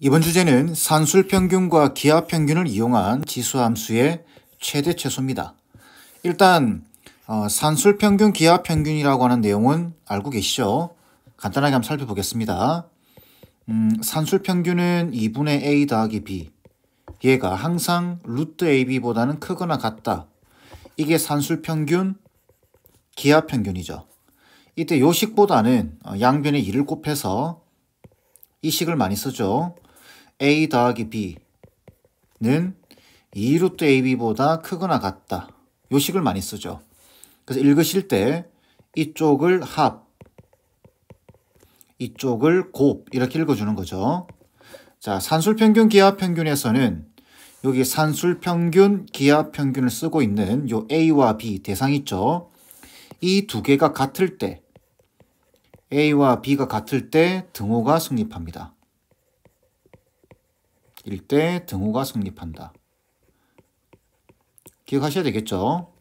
이번 주제는 산술평균과 기하평균을 이용한 지수함수의 최대 최소입니다. 일단 산술평균, 기하평균이라고 하는 내용은 알고 계시죠? 간단하게 한번 살펴보겠습니다. 산술평균은 2분의 a 더하기 b, 얘가 항상 루트 ab보다는 크거나 같다. 이게 산술평균, 기하평균이죠. 이때 요 식보다는 양변에 2를 곱해서 이 식을 많이 쓰죠. a 더하기 b는 2루트 ab보다 크거나 같다. 요 식을 많이 쓰죠. 그래서 읽으실 때 이쪽을 합, 이쪽을 곱 이렇게 읽어주는 거죠. 자, 산술평균, 기하평균에서는 여기 산술평균, 기하평균을 쓰고 있는 요 a와 b 대상 있죠. 이 두 개가 같을 때, a와 b가 같을 때 등호가 성립합니다. 일때 등호가 성립한다. 기억하셔야 되겠죠?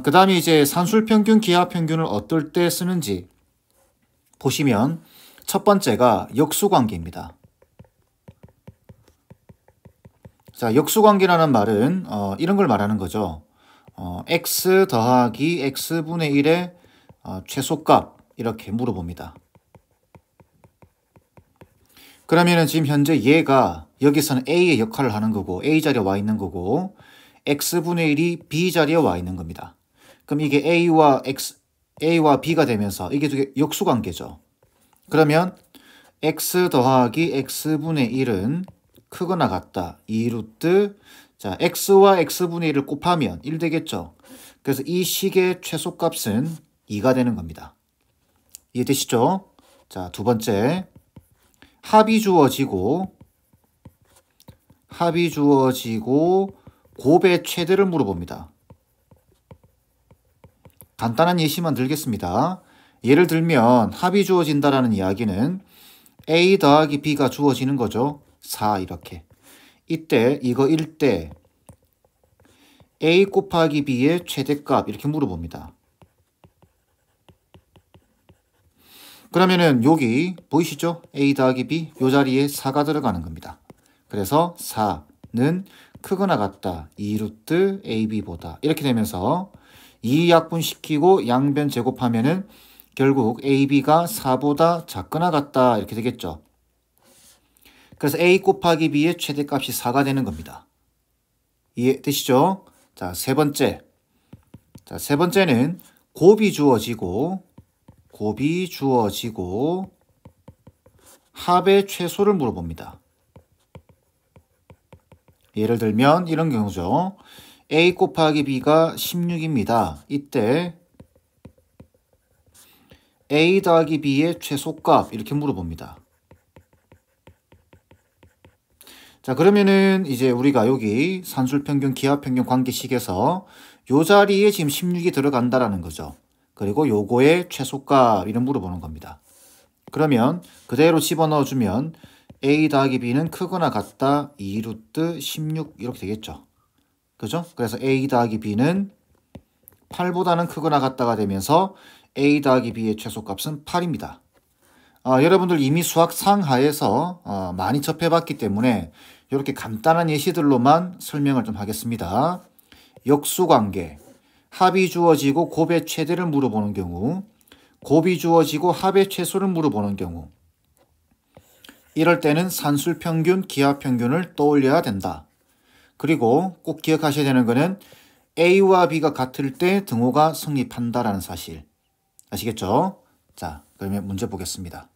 그 다음에 이제 산술평균, 기하평균을 어떨 때 쓰는지 보시면 첫 번째가 역수관계입니다. 자, 역수관계라는 말은 이런 걸 말하는 거죠. x 더하기 x분의 1의 최소값 이렇게 물어봅니다. 그러면은 지금 현재 얘가 여기서는 a의 역할을 하는 거고 a 자리에 와 있는 거고 x분의 1이 b 자리에 와 있는 겁니다. 그럼 이게 a와 b가 되면서 이게 두 개 역수관계죠. 그러면 x 더하기 x분의 1은 크거나 같다. 2루트 자 x와 x분의 1을 곱하면 1 되겠죠. 그래서 이 식의 최소값은 2가 되는 겁니다. 이해되시죠? 자, 두 번째 합이 주어지고 곱의 최대를 물어봅니다. 간단한 예시만 들겠습니다. 예를 들면 합이 주어진다라는 이야기는 a 더하기 b가 주어지는 거죠. 4 이렇게. 이때 이거 1대 a 곱하기 b의 최대값 이렇게 물어봅니다. 그러면은 여기 보이시죠? a 더하기 b 요 자리에 4가 들어가는 겁니다. 그래서 4는 크거나 같다. 2루트 ab보다 이렇게 되면서 2 약분시키고 양변 제곱하면은 결국 ab가 4보다 작거나 같다 이렇게 되겠죠. 그래서 a 곱하기 b의 최대값이 4가 되는 겁니다. 이해되시죠? 자, 세 번째. 자, 세 번째는 곱이 주어지고 합의 최소를 물어봅니다. 예를 들면 이런 경우죠. a 곱하기 b가 16입니다. 이때 a 더하기 b의 최소값 이렇게 물어봅니다. 자, 그러면은 이제 우리가 여기 산술평균, 기하평균 관계식에서 요 자리에 지금 16이 들어간다라는 거죠. 그리고 요거의 최소값 이런 물어보는 겁니다. 그러면 그대로 집어넣어주면 a 더하기 b는 크거나 같다 2루트 16 이렇게 되겠죠. 그죠? 그래서 a 더하기 b는 8보다는 크거나 같다가 되면서 a 더하기 b의 최소값은 8입니다. 여러분들 이미 수학 상하에서 많이 접해봤기 때문에 이렇게 간단한 예시들로만 설명을 좀 하겠습니다. 역수관계, 합이 주어지고 곱의 최대를 물어보는 경우, 곱이 주어지고 합의 최소를 물어보는 경우, 이럴 때는 산술평균, 기하평균을 떠올려야 된다. 그리고 꼭 기억하셔야 되는 것은 a와 b가 같을 때 등호가 성립한다라는 사실. 아시겠죠? 자, 그러면 문제 보겠습니다.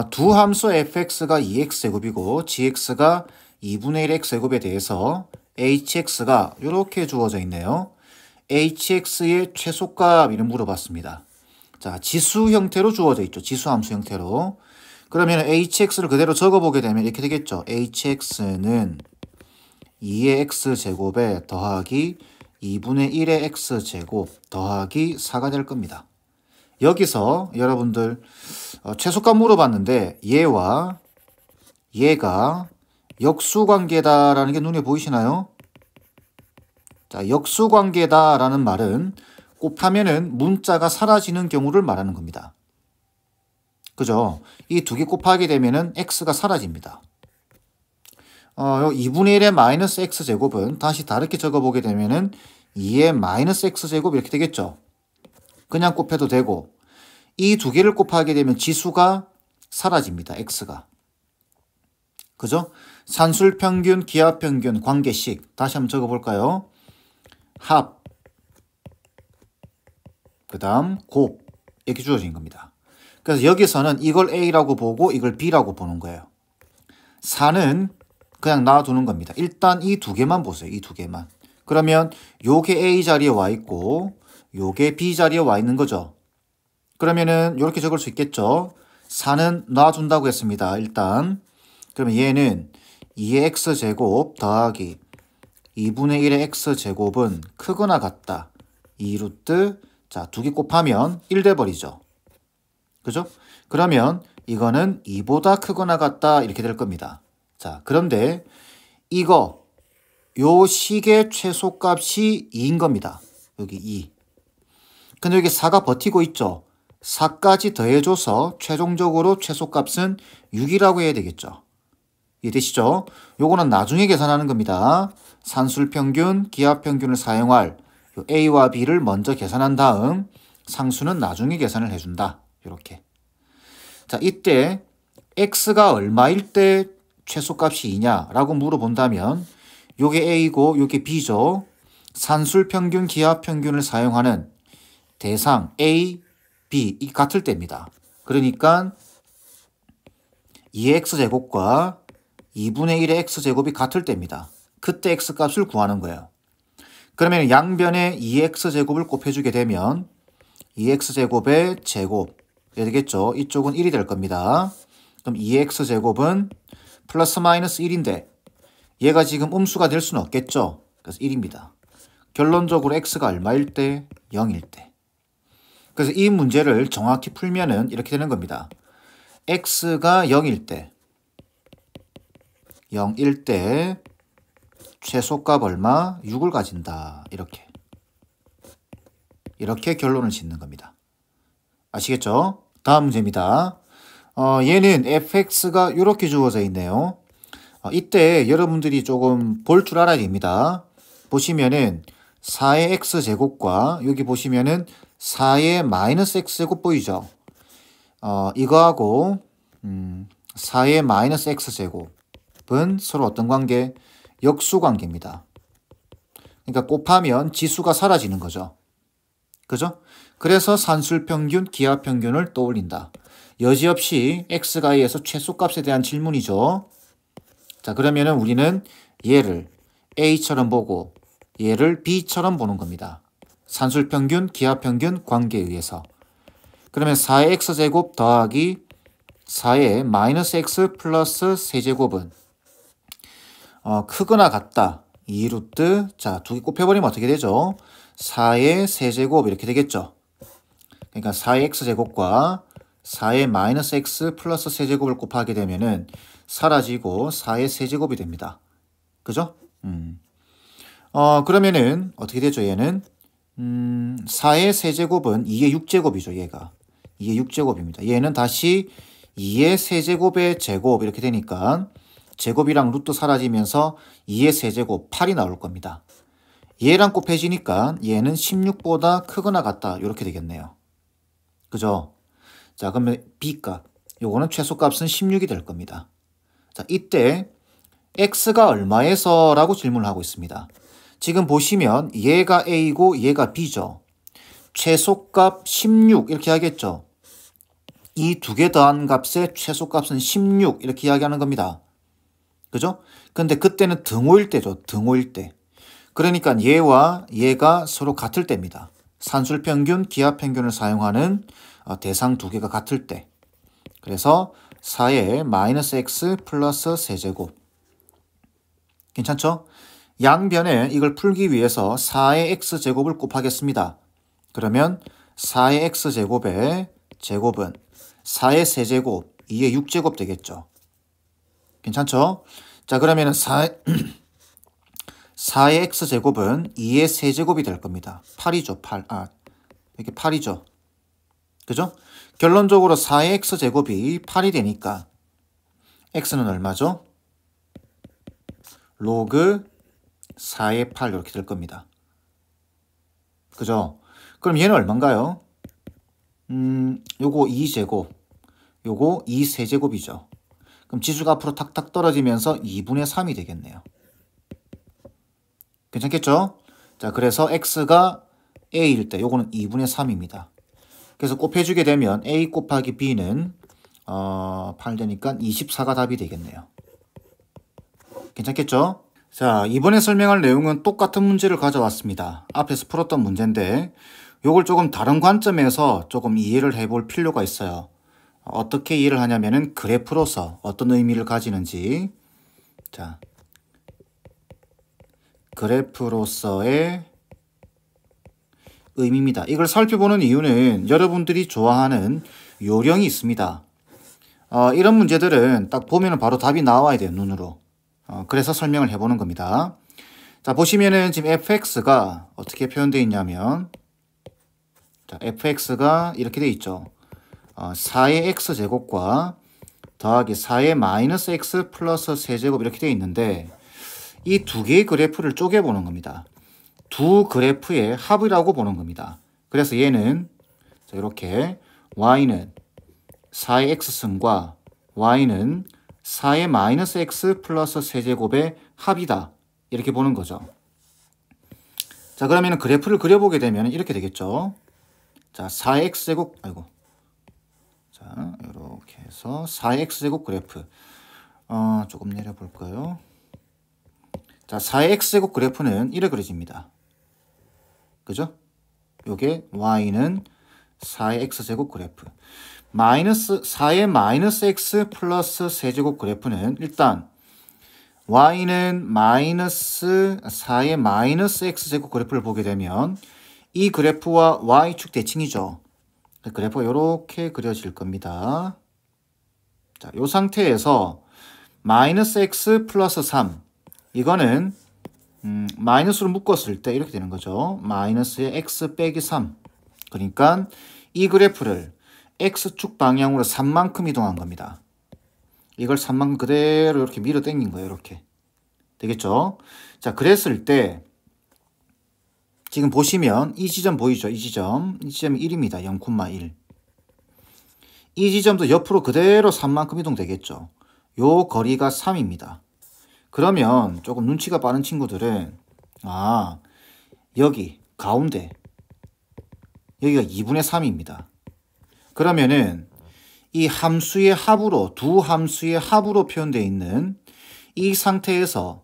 두 함수 fx가 2x제곱이고 gx가 2분의 1 x제곱에 대해서 hx가 이렇게 주어져 있네요. hx의 최소값 이름 물어봤습니다. 자, 지수 형태로 주어져 있죠. 지수 함수 형태로. 그러면 hx를 그대로 적어보게 되면 이렇게 되겠죠. hx는 2의 x제곱에 더하기 2분의 1의 x제곱 더하기 4가 될 겁니다. 여기서 여러분들 최소값 물어봤는데 얘와 얘가 역수관계다라는 게 눈에 보이시나요? 자, 역수관계다라는 말은 곱하면은 문자가 사라지는 경우를 말하는 겁니다. 그죠? 이 두 개 곱하게 되면은 x가 사라집니다. 요 2분의 1의 마이너스 x제곱은 다시 다르게 적어보게 되면은 2의 마이너스 x제곱 이렇게 되겠죠. 그냥 곱해도 되고 이 두 개를 곱하게 되면 지수가 사라집니다. x가. 그죠? 산술평균, 기하평균, 관계식 다시 한번 적어볼까요? 합, 그 다음 곱 이렇게 주어진 겁니다. 그래서 여기서는 이걸 A라고 보고 이걸 B라고 보는 거예요. 4는 그냥 놔두는 겁니다. 일단 이 두 개만 보세요. 이 두 개만. 그러면 요게 A 자리에 와 있고 요게 B 자리에 와 있는 거죠. 그러면은 이렇게 적을 수 있겠죠. 4는 놔둔다고 했습니다. 일단 그러면 얘는 2의 x제곱 더하기 2분의 1의 x제곱은 크거나 같다. 2루트 자, 두 개 곱하면 1 돼버리죠. 그죠? 그러면 이거는 2보다 크거나 같다 이렇게 될 겁니다. 자, 그런데 이거 요 식의 최소값이 2인 겁니다. 여기 2. 근데 여기 4가 버티고 있죠. 4까지 더해줘서 최종적으로 최소값은 6이라고 해야 되겠죠. 이해되시죠? 요거는 나중에 계산하는 겁니다. 산술평균, 기하평균을 사용할 A와 B를 먼저 계산한 다음 상수는 나중에 계산을 해준다. 이렇게. 자, 이때 X가 얼마일 때 최소값이 2냐라고 물어본다면 요게 A고 요게 B죠. 산술평균, 기하평균을 사용하는 대상 A, B 이 같을 때입니다. 그러니까 2의 x제곱과 2분의 1의 x제곱이 같을 때입니다. 그때 x값을 구하는 거예요. 그러면 양변에 2x제곱을 곱해주게 되면 2x제곱의 제곱 되겠죠. 이쪽은 1이 될 겁니다. 그럼 2x제곱은 플러스 마이너스 1인데 얘가 지금 음수가 될 수는 없겠죠. 그래서 1입니다. 결론적으로 x가 얼마일 때? 0일 때. 그래서 이 문제를 정확히 풀면은 이렇게 되는 겁니다. x가 0일 때, 0일 때 최소값 얼마? 6을 가진다. 이렇게 결론을 짓는 겁니다. 아시겠죠? 다음 문제입니다. 얘는 fx가 이렇게 주어져 있네요. 이때 여러분들이 조금 볼 줄 알아야 됩니다. 보시면은 4의 x제곱과 여기 보시면은 4의 마이너스 x제곱 보이죠? 이거하고 4의 마이너스 x제곱은 서로 어떤 관계? 역수 관계입니다. 그러니까 곱하면 지수가 사라지는 거죠. 그죠? 그래서 산술평균, 기하평균을 떠올린다. 여지없이 x가 a에서 최소값에 대한 질문이죠. 자, 그러면은 우리는 얘를 a처럼 보고 얘를 b처럼 보는 겁니다. 산술평균, 기하평균 관계에 의해서. 그러면 4의 x제곱 더하기 4의 마이너스 x 플러스 세제곱은 크거나 같다. 2루트 자, 두 개 곱해버리면 어떻게 되죠? 4의 세제곱 이렇게 되겠죠. 그러니까 4의 x제곱과 4의 마이너스 x 플러스 세제곱을 곱하게 되면은 사라지고 4의 세제곱이 됩니다. 그죠? 그러면은 어떻게 되죠? 얘는 4의 세제곱은 2의 6제곱이죠. 얘가 2의 6제곱입니다. 얘는 다시 2의 세제곱의 제곱 이렇게 되니까 제곱이랑 루트 사라지면서 2의 세제곱 8이 나올 겁니다. 얘랑 곱해지니까 얘는 16보다 크거나 같다. 이렇게 되겠네요. 그죠? 자, 그러면 B값 요거는 최소값은 16이 될 겁니다. 자, 이때 X가 얼마에서 라고 질문을 하고 있습니다. 지금 보시면 얘가 A고 얘가 B죠. 최소값 16 이렇게 하겠죠. 이 두 개 더한 값의 최소값은 16 이렇게 이야기하는 겁니다. 그죠? 근데 그때는 등호일 때죠. 등호일 때. 그러니까 얘와 얘가 서로 같을 때입니다. 산술평균, 기하평균을 사용하는 대상 두 개가 같을 때. 그래서 4의 마이너스 x 플러스 세제곱. 괜찮죠? 양변에 이걸 풀기 위해서 4의 x제곱을 곱하겠습니다. 그러면 4의 x제곱의 제곱은 4의 세제곱, 2의 6제곱 되겠죠. 괜찮죠? 자, 그러면 4의 x제곱은 2의 세제곱이 될 겁니다. 8이죠. 8. 이게 8이죠. 그죠? 결론적으로 4의 x제곱이 8이 되니까 x는 얼마죠? 로그 4의 8 이렇게 될 겁니다. 그죠? 그럼 얘는 얼마인가요? 요거 2제곱, 요거 2세제곱이죠. 그럼 지수가 앞으로 탁탁 떨어지면서 2분의 3이 되겠네요. 괜찮겠죠? 자, 그래서 x가 a일 때 요거는 2분의 3입니다. 그래서 곱해주게 되면 a 곱하기 b는 8 되니까 24가 답이 되겠네요. 괜찮겠죠? 자, 이번에 설명할 내용은 똑같은 문제를 가져왔습니다. 앞에서 풀었던 문제인데 요걸 조금 다른 관점에서 조금 이해를 해볼 필요가 있어요. 어떻게 이해를 하냐면은 그래프로서 어떤 의미를 가지는지. 자, 그래프로서의 의미입니다. 이걸 살펴보는 이유는 여러분들이 좋아하는 요령이 있습니다. 이런 문제들은 딱 보면 바로 답이 나와야 돼요, 눈으로. 그래서 설명을 해보는 겁니다. 자, 보시면은 지금 fx가 어떻게 표현되어 있냐면, 자, fx가 이렇게 되어 있죠. 4의 x제곱과 더하기 4의 마이너스 x 플러스 세제곱 이렇게 되어 있는데, 이 두 개의 그래프를 쪼개보는 겁니다. 두 그래프의 합이라고 보는 겁니다. 그래서 얘는 자, 이렇게 y는 4의 x승과 y는 4의 마이너스 x 플러스 세제곱의 합이다. 이렇게 보는 거죠. 자, 그러면 그래프를 그려보게 되면 이렇게 되겠죠. 자, 4의 x제곱, 자, 이렇게 해서 4의 x제곱 그래프. 조금 내려볼까요? 자, 4의 x제곱 그래프는 이렇게 그려집니다. 그죠? 요게 y는 4의 x제곱 그래프. 4의 마이너스 x 플러스 세제곱 그래프는 일단 y는 마이너스 4의 마이너스 x제곱 그래프를 보게 되면 이 그래프와 y축 대칭이죠. 그래프가 이렇게 그려질 겁니다. 자, 이 상태에서 마이너스 x 플러스 3 이거는 마이너스로 묶었을 때 이렇게 되는 거죠. 마이너스의 x 빼기 3. 그러니까 이 그래프를 x축 방향으로 3만큼 이동한 겁니다. 이걸 3만큼 그대로 이렇게 밀어 당긴 거예요. 이렇게. 되겠죠? 자, 그랬을 때 지금 보시면 이 지점 보이죠? 이 지점이 1입니다. 0,1. 이 지점도 옆으로 그대로 3만큼 이동되겠죠. 요 거리가 3입니다. 그러면 조금 눈치가 빠른 친구들은 여기 가운데 여기가 2분의 3입니다. 그러면은 이 함수의 합으로 두 함수의 합으로 표현되어 있는 이 상태에서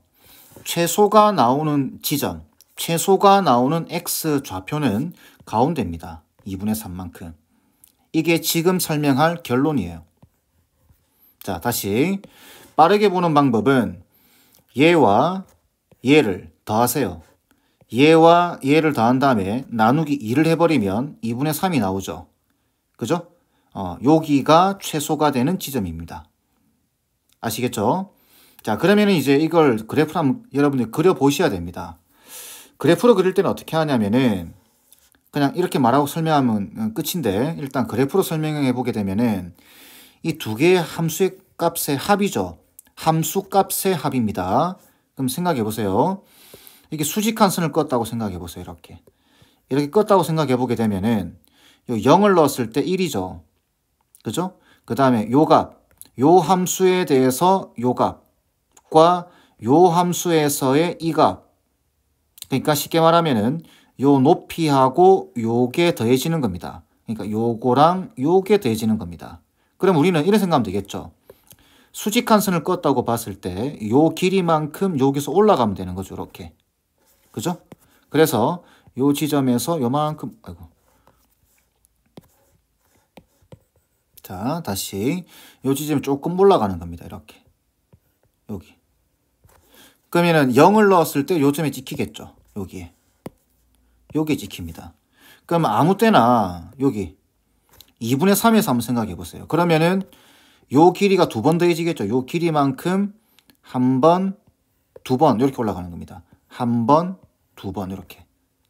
최소가 나오는 지점, 최소가 나오는 x 좌표는 가운데입니다. 2분의 3만큼. 이게 지금 설명할 결론이에요. 자, 다시 빠르게 보는 방법은 얘와 얘를 더하세요. 얘와 얘를 더한 다음에 나누기 2를 해버리면 2분의 3이 나오죠. 그죠? 여기가 최소가 되는 지점입니다. 아시겠죠? 자, 그러면 이제 이걸 그래프로 한번 여러분들 그려보셔야 됩니다. 그래프로 그릴 때는 어떻게 하냐면은 그냥 이렇게 말하고 설명하면 끝인데 일단 그래프로 설명해 보게 되면은 이 두 개의 함수의 값의 합이죠. 함수 값의 합입니다. 그럼 생각해 보세요. 이게 수직한 선을 껐다고 생각해 보세요. 이렇게 껐다고 생각해 보게 되면은 요 0을 넣었을 때 1이죠. 그죠? 그 다음에 요 값, 요 함수에 대해서 요 값과 요 함수에서의 이 값. 그러니까 쉽게 말하면은 요 높이하고 요게 더해지는 겁니다. 그러니까 요거랑 요게 더해지는 겁니다. 그럼 우리는 이런 생각하면 되겠죠. 수직한 선을 껐다고 봤을 때 요 길이만큼 여기서 올라가면 되는 거죠. 이렇게. 그죠? 그래서 요 지점에서 요만큼 자, 다시 요 지점이 조금 올라가는 겁니다. 이렇게. 여기. 그러면은 0을 넣었을 때 요점에 찍히겠죠. 여기에. 요게 찍힙니다. 그럼 아무 때나 여기 2분의 3에서 한번 생각해 보세요. 그러면은 요 길이가 두 번 더해지겠죠. 요 길이만큼 한 번, 두 번 이렇게 올라가는 겁니다. 한 번, 두 번 이렇게.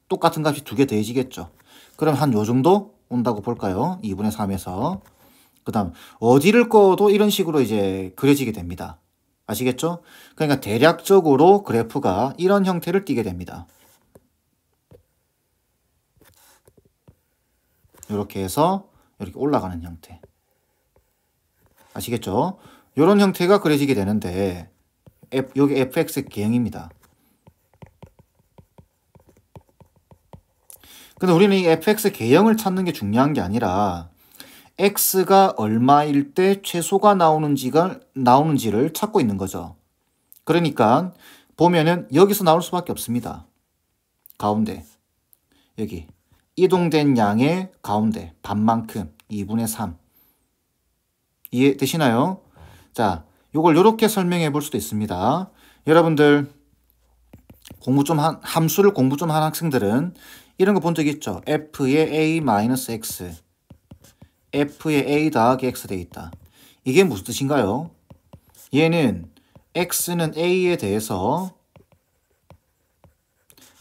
똑같은 값이 두 개 더해지겠죠. 그럼 한 요 정도 온다고 볼까요? 2분의 3에서. 그 다음 어디를 꺼도 이런 식으로 이제 그려지게 됩니다. 아시겠죠? 그러니까 대략적으로 그래프가 이런 형태를 띠게 됩니다. 이렇게 해서 이렇게 올라가는 형태. 아시겠죠? 이런 형태가 그려지게 되는데 여기 fx의 개형입니다. 근데 우리는 이 fx 개형을 찾는 게 중요한 게 아니라 x가 얼마일 때 최소가 나오는지를 찾고 있는 거죠. 그러니까 보면은 여기서 나올 수밖에 없습니다. 가운데 여기 이동된 양의 가운데 반만큼 2분의 3 이해되시나요? 자, 요걸 이렇게 설명해 볼 수도 있습니다. 여러분들 함수를 공부 좀 한 학생들은 이런 거 본 적 있죠? f의 a-x f의 a 더하기 x 돼 있다. 이게 무슨 뜻인가요? 얘는 x는 a에 대해서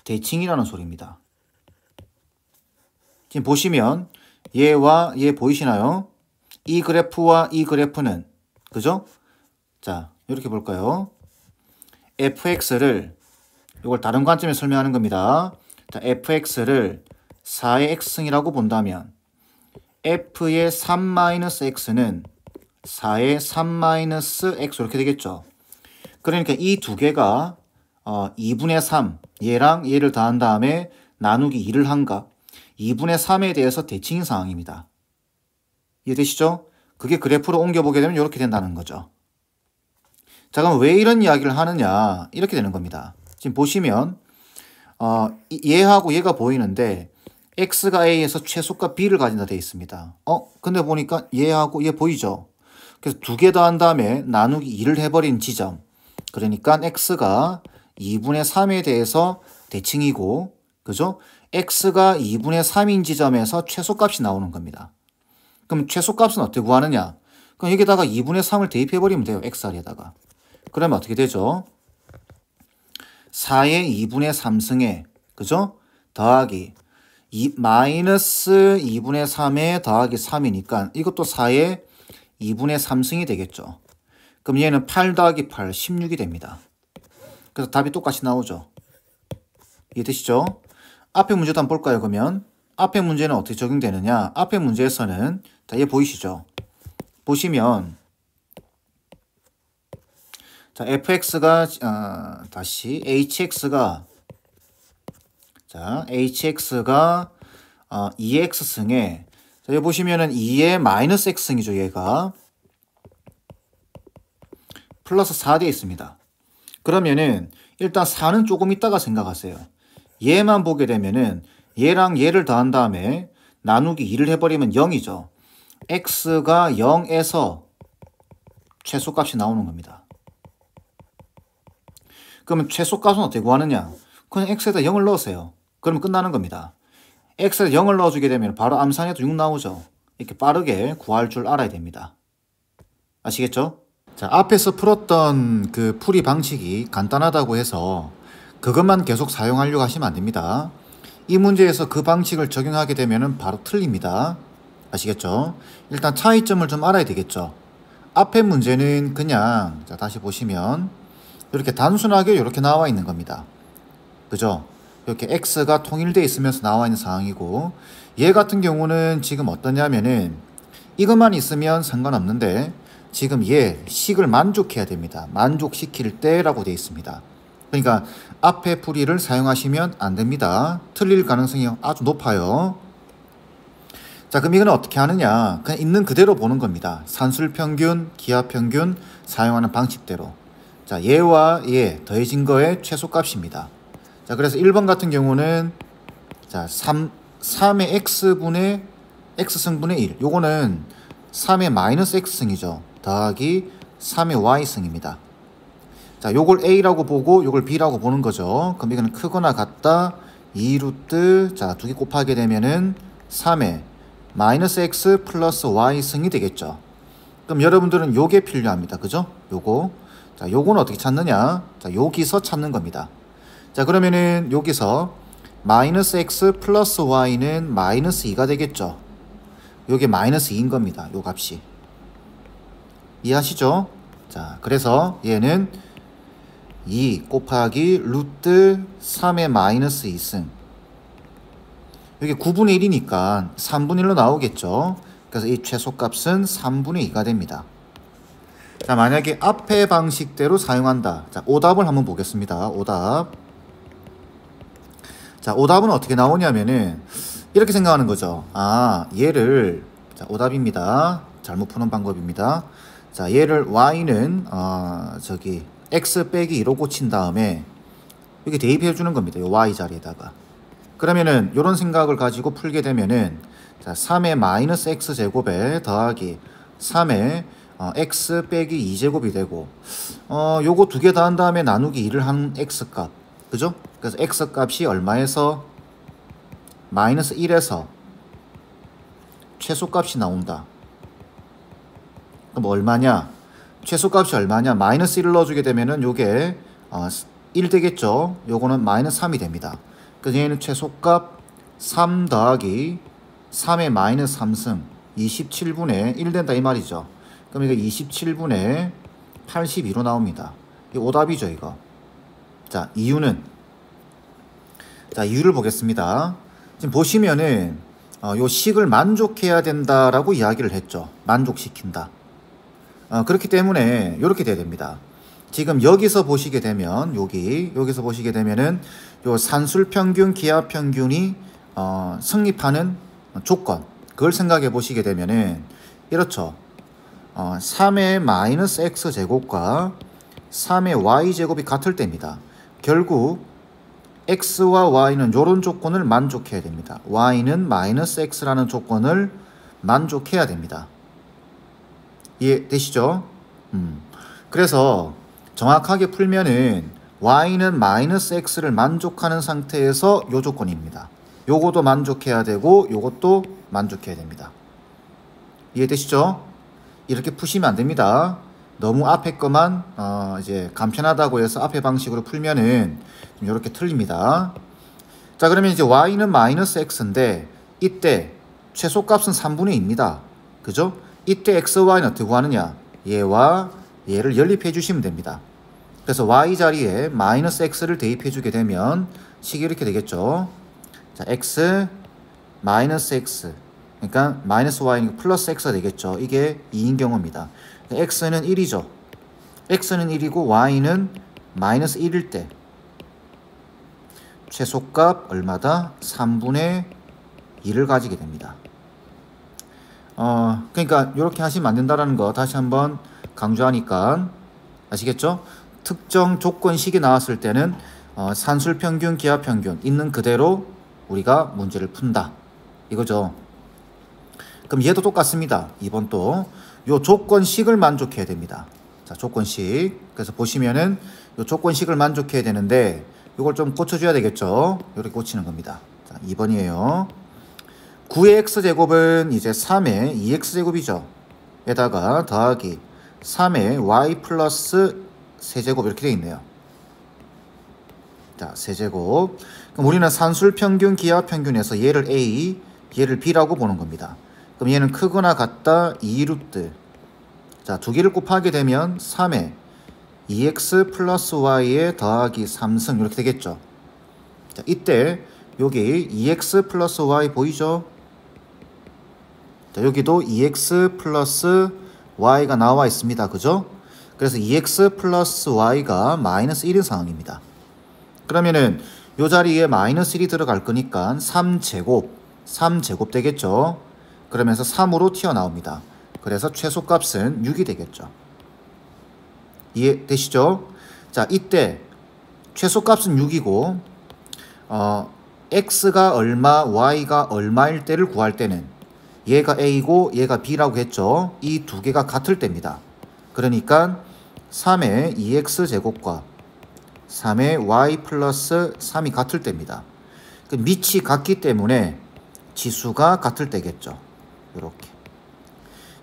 대칭이라는 소리입니다. 지금 보시면 얘와 얘 보이시나요? 이 그래프와 이 그래프는 그죠? 자, 이렇게 볼까요? fx를 이걸 다른 관점에 설명하는 겁니다. 자, fx를 4의 x승이라고 본다면 f의 3-x는 4의 3-x 이렇게 되겠죠. 그러니까 이 두 개가 2분의 3 얘랑 얘를 더한 다음에 나누기 2를 한가 2분의 3에 대해서 대칭인 상황입니다. 이해되시죠? 그게 그래프로 옮겨보게 되면 이렇게 된다는 거죠. 자, 그럼 왜 이런 이야기를 하느냐 이렇게 되는 겁니다. 지금 보시면 얘하고 얘가 보이는데 x가 a에서 최소값 b를 가진다 되어 있습니다. 근데 보니까 얘하고 얘 보이죠? 그래서 두 개 더한 다음에 나누기 2를 해버린 지점. 그러니까 x가 2분의 3에 대해서 대칭이고, 그죠? x가 2분의 3인 지점에서 최소값이 나오는 겁니다. 그럼 최소값은 어떻게 구하느냐? 그럼 여기다가 2분의 3을 대입해버리면 돼요. xr에다가. 그러면 어떻게 되죠? 4의 2분의 3승에, 그죠? 더하기 마이너스 2분의 3에 더하기 3이니까 이것도 4의 2분의 3승이 되겠죠. 그럼 얘는 8 더하기 8, 16이 됩니다. 그래서 답이 똑같이 나오죠. 이해되시죠? 앞에 문제도 한번 볼까요, 그러면? 앞에 문제는 어떻게 적용되느냐? 앞에 문제에서는, 자, 얘 보이시죠? 보시면, 자, fx가, 다시, hx가, 자, hx가 2x승에, 자, 여기 보시면은 2의 마이너스 x승이죠, 얘가. 플러스 4 되어 있습니다. 그러면은, 일단 4는 조금 있다가 생각하세요. 얘만 보게 되면은, 얘랑 얘를 더한 다음에 나누기 2를 해버리면 0이죠. x가 0에서 최소값이 나오는 겁니다. 그러면 최소값은 어떻게 구하느냐? 그냥 x에다 0을 넣으세요. 그러면 끝나는 겁니다. x에다 0을 넣어주게 되면 바로 암산해도 6 나오죠. 이렇게 빠르게 구할 줄 알아야 됩니다. 아시겠죠? 자, 앞에서 풀었던 그 풀이 방식이 간단하다고 해서 그것만 계속 사용하려고 하시면 안 됩니다. 이 문제에서 그 방식을 적용하게 되면 바로 틀립니다. 아시겠죠? 일단 차이점을 좀 알아야 되겠죠. 앞에 문제는 그냥, 자, 다시 보시면 이렇게 단순하게 이렇게 나와 있는 겁니다. 그죠? 이렇게 x가 통일되어 있으면서 나와 있는 상황이고, 얘 같은 경우는 지금 어떠냐면은 이것만 있으면 상관없는데 지금 얘 식을 만족해야 됩니다. 만족시킬 때라고 되어 있습니다. 그러니까 앞에 풀이를 사용하시면 안 됩니다. 틀릴 가능성이 아주 높아요. 자, 그럼 이건 어떻게 하느냐? 그냥 있는 그대로 보는 겁니다. 산술평균, 기하평균 사용하는 방식대로. 자, 얘와 얘 더해진 거의 최소값입니다. 자, 그래서 1번 같은 경우는 자, 3의 x분의 x승분의 1. 요거는 3의 마이너스 x승이죠. 더하기 3의 y승입니다. 자, 요걸 a라고 보고 요걸 b라고 보는 거죠. 그럼 이거는 크거나 같다 2루트, 자, 두 개 곱하게 되면은 3의 마이너스 x 플러스 y승이 되겠죠. 그럼 여러분들은 요게 필요합니다. 그죠? 요거. 자, 요거는 어떻게 찾느냐? 자, 여기서 찾는 겁니다. 자, 그러면은 여기서 마이너스 x 플러스 y는 마이너스 2가 되겠죠. 요게 마이너스 2인 겁니다. 요 값이. 이해하시죠? 자, 그래서 얘는 2 곱하기 루트 3의 마이너스 2승. 여기 9분의 1이니까 3분의 1로 나오겠죠. 그래서 이 최소값은 3분의 2가 됩니다. 자, 만약에 앞의 방식대로 사용한다. 자, 오답을 한번 보겠습니다. 오답. 자, 오답은 어떻게 나오냐면은 이렇게 생각하는 거죠. 아, 얘를, 자, 오답입니다. 잘못 푸는 방법입니다. 자, 얘를 y는 x 빼기 2로 고친 다음에 여기 대입해 주는 겁니다. 요 y 자리에다가. 그러면은 요런 생각을 가지고 풀게 되면은 자, 3의 마이너스 x 제곱에 더하기 3의 x 빼기 2제곱이 되고 요거 두 개 더한 다음에 나누기 2를 한 x값. 그죠? 그래서 x값이 얼마에서 마이너스 1에서 최소값이 나온다. 그럼 얼마냐? 최소값이 얼마냐? 마이너스 1을 넣어주게 되면은 요게 1 되겠죠? 요거는 마이너스 3이 됩니다. 그래서 얘는 최소값 3 더하기 3의 마이너스 3승 27분의 1 된다 이 말이죠. 그럼 이거 27분의 82로 나옵니다. 이 오답이죠 이거. 자, 이유는, 자, 이유를 보겠습니다. 지금 보시면은 요 식을 만족해야 된다라고 이야기를 했죠. 만족시킨다. 그렇기 때문에 이렇게 돼야 됩니다. 지금 여기서 보시게 되면 여기서 보시게 되면은 요 산술 평균, 기하 평균이 성립하는 조건, 그걸 생각해 보시게 되면은 이렇죠. 3의 마이너스 x 제곱과 3의 y 제곱이 같을 때입니다. 결국 x와 y는 이런 조건을 만족해야 됩니다. y는 마이너스 x라는 조건을 만족해야 됩니다. 이해되시죠? 그래서 정확하게 풀면은 y는 마이너스 x를 만족하는 상태에서 요 조건입니다. 요것도 만족해야 되고 요것도 만족해야 됩니다. 이해되시죠? 이렇게 푸시면 안 됩니다. 너무 앞에 거만 이제 간편하다고 해서 앞에 방식으로 풀면은 좀 이렇게 틀립니다. 자, 그러면 이제 y는 마이너스 x인데 이때 최소값은 3분의 2입니다. 그죠? 이때 x, y는 어떻게 구하느냐? 얘와 얘를 연립해 주시면 됩니다. 그래서 y 자리에 마이너스 x를 대입해 주게 되면 식이 이렇게 되겠죠. 자, x 마이너스 x, 그러니까 마이너스 y는 플러스 x가 되겠죠. 이게 2인 경우입니다. x는 1이죠. x는 1이고 y는 마이너스 1일 때 최소값 얼마다? 3분의 2를 가지게 됩니다. 그러니까 이렇게 하시면 안 된다는 거 다시 한번 강조하니까 아시겠죠? 특정 조건식이 나왔을 때는 산술 평균, 기하 평균 있는 그대로 우리가 문제를 푼다. 이거죠. 그럼 얘도 똑같습니다. 2번도 요 조건식을 만족해야 됩니다. 자, 조건식. 그래서 보시면은 요 조건식을 만족해야 되는데 이걸 좀 고쳐줘야 되겠죠. 이렇게 고치는 겁니다. 자, 2번이에요. 9의 x제곱은 이제 3의 2x제곱이죠. 에다가 더하기 3의 y 플러스 세제곱 이렇게 되어 있네요. 자, 세제곱. 그럼 우리는 산술 평균, 기하 평균에서 얘를 a, 얘를 b라고 보는 겁니다. 그럼 얘는 크거나 같다 2루트. 자, 두 개를 곱하게 되면 3의 2x 플러스 y에 더하기 3승 이렇게 되겠죠. 자, 이때 여기 2x 플러스 y 보이죠? 자, 여기도 2x 플러스 y가 나와 있습니다. 그죠? 그래서 2x 플러스 y가 마이너스 1인 상황입니다. 그러면은 요 자리에 마이너스 1이 들어갈 거니까 3제곱 되겠죠? 그러면서 3으로 튀어나옵니다. 그래서 최소값은 6이 되겠죠. 이해되시죠? 자, 이때 최소값은 6이고 x가 얼마, y가 얼마일 때를 구할 때는 얘가 a고 얘가 b라고 했죠. 이 두 개가 같을 때입니다. 그러니까 3의 2x 제곱과 3의 y 플러스 3이 같을 때입니다. 그 밑이 같기 때문에 지수가 같을 때겠죠. 이렇게.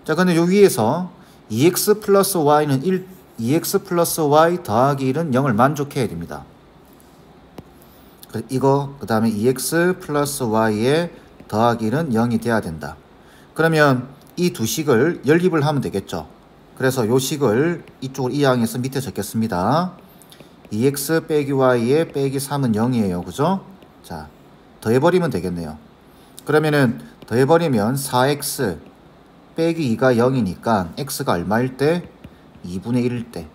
자, 근데 요 위에서 2x 플러스 y는 2x 플러스 y 더하기 1은 0을 만족해야 됩니다. 이거 그 다음에 2x 플러스 y에 더하기 1은 0이 돼야 된다. 그러면 이 두 식을 연립을 하면 되겠죠. 그래서 요 식을 이쪽으로 이항해서 밑에 적겠습니다. 2x 빼기 y에 빼기 3은 0이에요. 그죠? 자, 더해버리면 되겠네요. 그러면은 더해버리면 4x 빼기 2가 0이니까 x가 얼마일 때? 2분의 1일 때.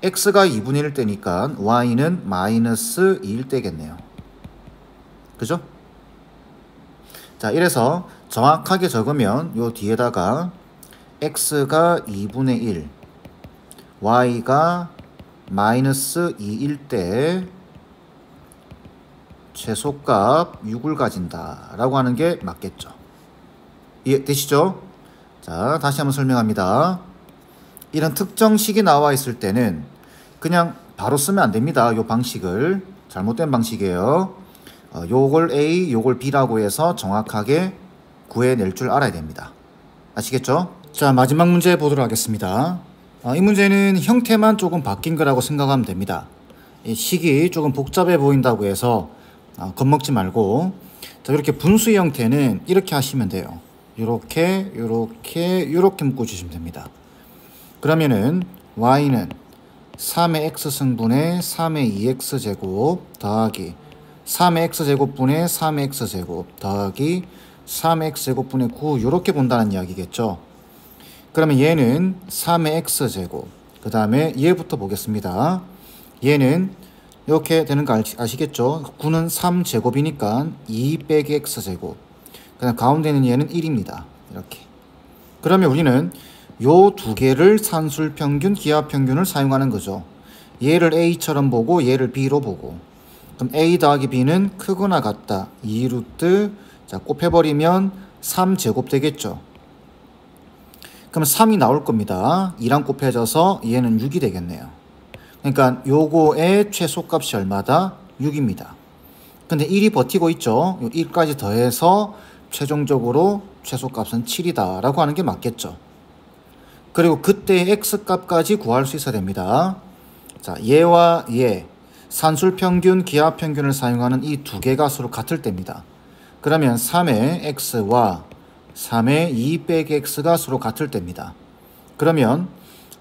x가 2분의 1일 때니까 y는 마이너스 2일 때겠네요. 그죠? 자, 이래서 정확하게 적으면 요 뒤에다가 x가 2분의 1, y가 마이너스 2일 때 최소값 6을 가진다 라고 하는 게 맞겠죠. 이해되시죠? 자, 다시 한번 설명합니다. 이런 특정식이 나와 있을 때는 그냥 바로 쓰면 안 됩니다. 요 방식을. 잘못된 방식이에요. 요걸 A, 요걸 B라고 해서 정확하게 구해낼 줄 알아야 됩니다. 아시겠죠? 자, 마지막 문제 보도록 하겠습니다. 이 문제는 형태만 조금 바뀐 거라고 생각하면 됩니다. 이 식이 조금 복잡해 보인다고 해서 겁먹지 말고, 자, 이렇게 분수 형태는 이렇게 하시면 돼요. 이렇게 묶어주시면 됩니다. 그러면은 y는 3의 x승분의 3의 2x제곱 더하기 3의 x제곱분의 3의 x제곱 더하기 3의 x제곱분의 9 이렇게 본다는 이야기겠죠. 그러면 얘는 3의 x제곱, 그 다음에 얘부터 보겠습니다. 얘는 이렇게 되는 거 아시겠죠? 9는 3제곱이니까 2 빼기 x제곱, 그 다음 가운데 있는 얘는 1입니다. 이렇게. 그러면 우리는 요 두 개를 산술평균, 기하평균을 사용하는 거죠. 얘를 A처럼 보고 얘를 B로 보고, 그럼 A 더하기 B는 크거나 같다. 2루트, 자, 곱해버리면 3제곱 되겠죠. 그럼 3이 나올 겁니다. 2랑 곱해져서 얘는 6이 되겠네요. 그러니까 요거의 최소값이 얼마다? 6입니다. 근데 1이 버티고 있죠. 1까지 더해서 최종적으로 최소값은 7이다 라고 하는 게 맞겠죠. 그리고 그때 x값까지 구할 수 있어야 됩니다. 자, 얘와 얘, 산술평균, 기하평균을 사용하는 이 두 개가 서로 같을 때입니다. 그러면 3의 x와 3의 2 빼기 x가 서로 같을 때입니다. 그러면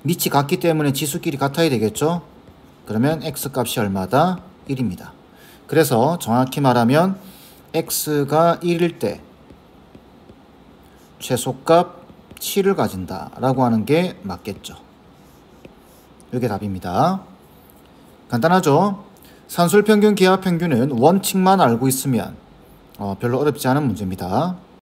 밑이 같기 때문에 지수끼리 같아야 되겠죠? 그러면 x값이 얼마다? 1입니다. 그래서 정확히 말하면 x가 1일 때 최소값 7을 가진다 라고 하는 게 맞겠죠. 이게 답입니다. 간단하죠? 산술평균, 기하평균은 원칙만 알고 있으면 별로 어렵지 않은 문제입니다.